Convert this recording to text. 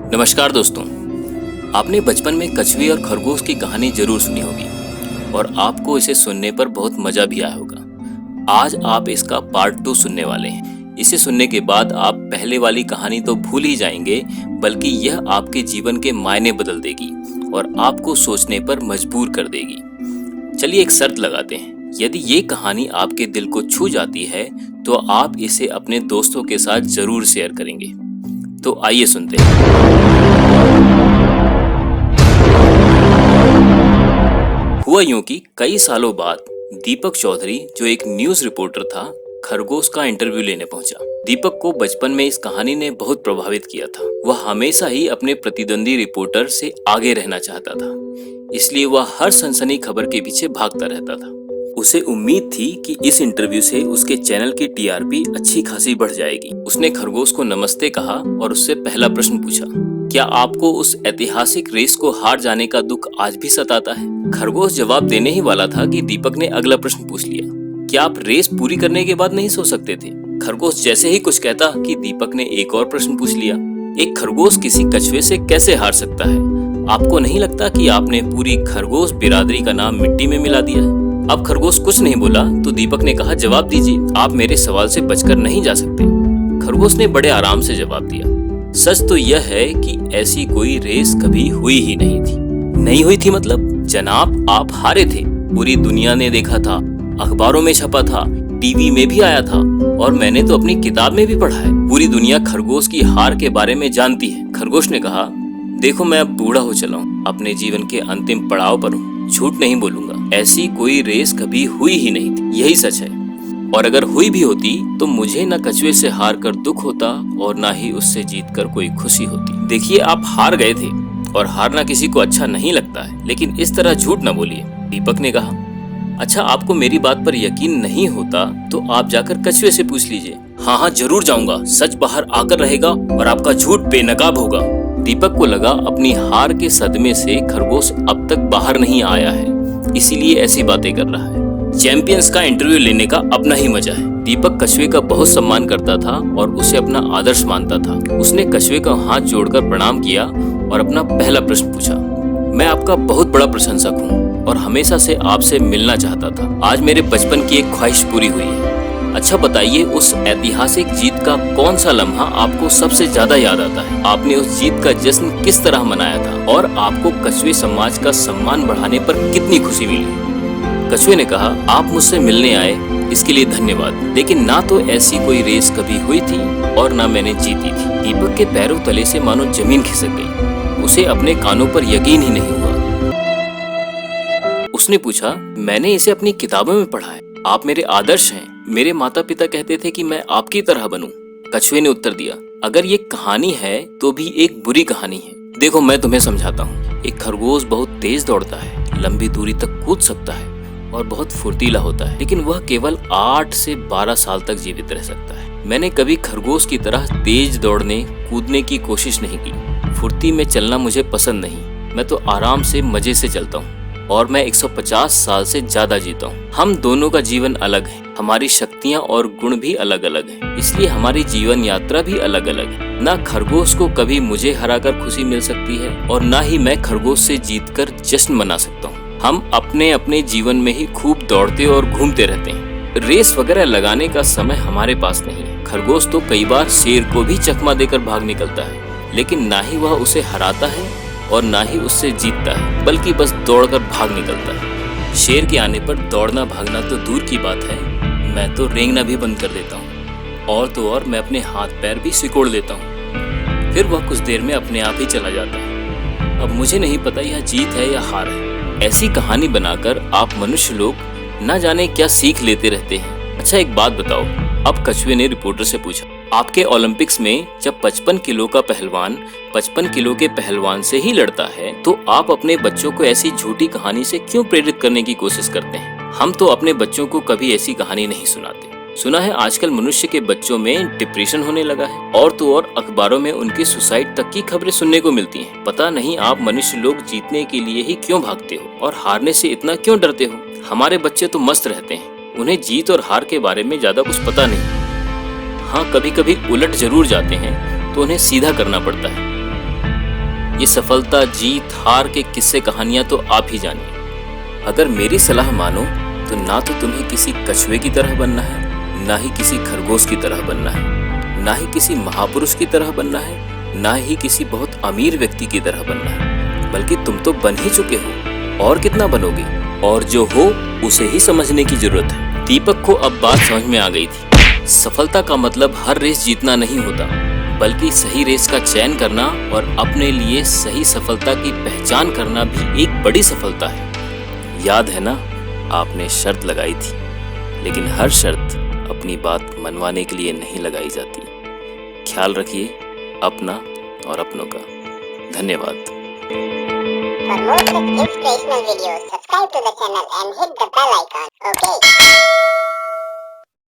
नमस्कार दोस्तों। आपने बचपन में कछुए और खरगोश की कहानी जरूर सुनी होगी और आपको इसे सुनने पर बहुत मजा भी आया होगा। आज आप इसका पार्ट 2 सुनने वाले हैं। इसे सुनने के बाद आप पहले वाली कहानी तो भूल ही जाएंगे, बल्कि यह आपके जीवन के मायने बदल देगी और आपको सोचने पर मजबूर कर देगी। चलिए एक शर्त लगाते हैं, यदि ये कहानी आपके दिल को छू जाती है तो आप इसे अपने दोस्तों के साथ जरूर शेयर करेंगे। तो आइए सुनते हैं। हुआ यूं कि कई सालों बाद दीपक चौधरी, जो एक न्यूज रिपोर्टर था, खरगोश का इंटरव्यू लेने पहुंचा। दीपक को बचपन में इस कहानी ने बहुत प्रभावित किया था। वह हमेशा ही अपने प्रतिद्वंदी रिपोर्टर से आगे रहना चाहता था, इसलिए वह हर सनसनी खबर के पीछे भागता रहता था। उसे उम्मीद थी कि इस इंटरव्यू से उसके चैनल की टीआरपी अच्छी खासी बढ़ जाएगी। उसने खरगोश को नमस्ते कहा और उससे पहला प्रश्न पूछा, क्या आपको उस ऐतिहासिक रेस को हार जाने का दुख आज भी सताता है? खरगोश जवाब देने ही वाला था कि दीपक ने अगला प्रश्न पूछ लिया, क्या आप रेस पूरी करने के बाद नहीं सो सकते थे? खरगोश जैसे ही कुछ कहता कि दीपक ने एक और प्रश्न पूछ लिया, एक खरगोश किसी कछुए से कैसे हार सकता है? आपको नहीं लगता कि आपने पूरी खरगोश बिरादरी का नाम मिट्टी में मिला दिया है? अब खरगोश कुछ नहीं बोला तो दीपक ने कहा, जवाब दीजिए, आप मेरे सवाल से बचकर नहीं जा सकते। खरगोश ने बड़े आराम से जवाब दिया, सच तो यह है कि ऐसी कोई रेस कभी हुई ही नहीं थी। नहीं हुई थी मतलब? जनाब, आप हारे थे। पूरी दुनिया ने देखा था, अखबारों में छपा था, टीवी में भी आया था और मैंने तो अपनी किताब में भी पढ़ा है। पूरी दुनिया खरगोश की हार के बारे में जानती है। खरगोश ने कहा, देखो मैं अब बूढ़ा हो चला हूँ, अपने जीवन के अंतिम पड़ाव पर हूँ, झूठ नहीं बोलूंगा। ऐसी कोई रेस कभी हुई ही नहीं थी, यही सच है। और अगर हुई भी होती तो मुझे न कछुए से हार कर दुख होता और ना ही उससे जीत कर कोई खुशी होती। देखिए, आप हार गए थे और हारना किसी को अच्छा नहीं लगता है, लेकिन इस तरह झूठ न बोलिए। दीपक ने कहा, अच्छा, आपको मेरी बात पर यकीन नहीं होता तो आप जाकर कछुए से पूछ लीजिए। हाँ, जरूर जाऊंगा, सच बाहर आकर रहेगा और आपका झूठ बेनकाब होगा। दीपक को लगा अपनी हार के सदमे से खरगोश अब तक बाहर नहीं आया है, इसीलिए ऐसी बातें कर रहा है। चैंपियंस का इंटरव्यू लेने का अपना ही मजा है। दीपक कछुए का बहुत सम्मान करता था और उसे अपना आदर्श मानता था। उसने कछुए का हाथ जोड़कर प्रणाम किया और अपना पहला प्रश्न पूछा, मैं आपका बहुत बड़ा प्रशंसक हूँ और हमेशा से आपसे मिलना चाहता था। आज मेरे बचपन की एक ख्वाहिश पूरी हुई है। अच्छा बताइए, उस ऐतिहासिक जीत का कौन सा लम्हा आपको सबसे ज्यादा याद आता है? आपने उस जीत का जश्न किस तरह मनाया था और आपको कछुए समाज का सम्मान बढ़ाने पर कितनी खुशी मिली? कछुए ने कहा, आप मुझसे मिलने आए इसके लिए धन्यवाद, लेकिन ना तो ऐसी कोई रेस कभी हुई थी और ना मैंने जीती थी। दीपक के पैरों तले से मानो जमीन खिसक गई। उसे अपने कानों पर यकीन ही नहीं हुआ। उसने पूछा, मैंने इसे अपनी किताबों में पढ़ा है, आप मेरे आदर्श हैं। मेरे माता पिता कहते थे कि मैं आपकी तरह बनूं। कछुए ने उत्तर दिया, अगर ये कहानी है तो भी एक बुरी कहानी है। देखो, मैं तुम्हें समझाता हूँ। एक खरगोश बहुत तेज दौड़ता है, लंबी दूरी तक कूद सकता है और बहुत फुर्तीला होता है, लेकिन वह केवल 8 से 12 साल तक जीवित रह सकता है। मैंने कभी खरगोश की तरह तेज दौड़ने कूदने की कोशिश नहीं की। फुर्ती में चलना मुझे पसंद नहीं। मैं तो आराम से मजे से चलता हूँ और मैं 150 साल से ज्यादा जीता हूँ। हम दोनों का जीवन अलग है, हमारी शक्तियाँ और गुण भी अलग अलग हैं, इसलिए हमारी जीवन यात्रा भी अलग अलग है। ना खरगोश को कभी मुझे हराकर खुशी मिल सकती है और ना ही मैं खरगोश से जीतकर जश्न मना सकता हूँ। हम अपने अपने जीवन में ही खूब दौड़ते और घूमते रहते हैं। रेस वगैरह लगाने का समय हमारे पास नहीं है। खरगोश तो कई बार शेर को भी चकमा देकर भाग निकलता है, लेकिन ना ही वह उसे हराता है और ना ही उससे जीतता है, बल्कि बस दौड़कर भाग निकलता है। शेर के आने पर दौड़ना भागना तो दूर की बात है, मैं तो रेंगना भी बंद कर देता हूँ और तो और मैं अपने हाथ पैर भी सिकोड़ लेता हूँ। फिर वह कुछ देर में अपने आप ही चला जाता है। अब मुझे नहीं पता यह जीत है या हार है। ऐसी कहानी बनाकर आप मनुष्य लोग न जाने क्या सीख लेते रहते हैं। अच्छा, एक बात बताओ, अब कछुए ने रिपोर्टर से पूछा, आपके ओलंपिक्स में जब 55 किलो का पहलवान 55 किलो के पहलवान से ही लड़ता है तो आप अपने बच्चों को ऐसी झूठी कहानी से क्यों प्रेरित करने की कोशिश करते हैं? हम तो अपने बच्चों को कभी ऐसी कहानी नहीं सुनाते। सुना है आजकल मनुष्य के बच्चों में डिप्रेशन होने लगा है और तो और अखबारों में उनके सुसाइड तक की खबरें सुनने को मिलती हैं। पता नहीं आप मनुष्य लोग जीतने के लिए ही क्यों भागते हो और हारने से इतना क्यों डरते हो? हमारे बच्चे तो मस्त रहते हैं, उन्हें जीत और हार के बारे में ज्यादा कुछ पता नहीं। हाँ, कभी कभी उलट जरूर जाते हैं तो उन्हें सीधा करना पड़ता है। ये सफलता, जीत, हार के किस्से कहानियां तो आप ही जानिए। अगर मेरी सलाह मानो तो ना तो तुम्हें किसी कछुए की तरह बनना है, ना ही किसी खरगोश की तरह बनना है, ना ही किसी महापुरुष की तरह बनना है, ना ही किसी बहुत अमीर व्यक्ति की तरह बनना है, बल्कि तुम तो बन ही चुके हो, और कितना बनोगे, और जो हो उसे ही समझने की जरूरत है। दीपक को अब बात समझ में आ गई थी। सफलता का मतलब हर रेस जीतना नहीं होता, बल्कि सही रेस का चयन करना और अपने लिए सही सफलता की पहचान करना भी एक बड़ी सफलता है। याद है ना, आपने शर्त लगाई थी, लेकिन हर शर्त अपनी बात मनवाने के लिए नहीं लगाई जाती। ख्याल रखिए अपना और अपनों का। धन्यवाद। For more such inspirational videos, subscribe to the channel and hit the bell icon. Okay?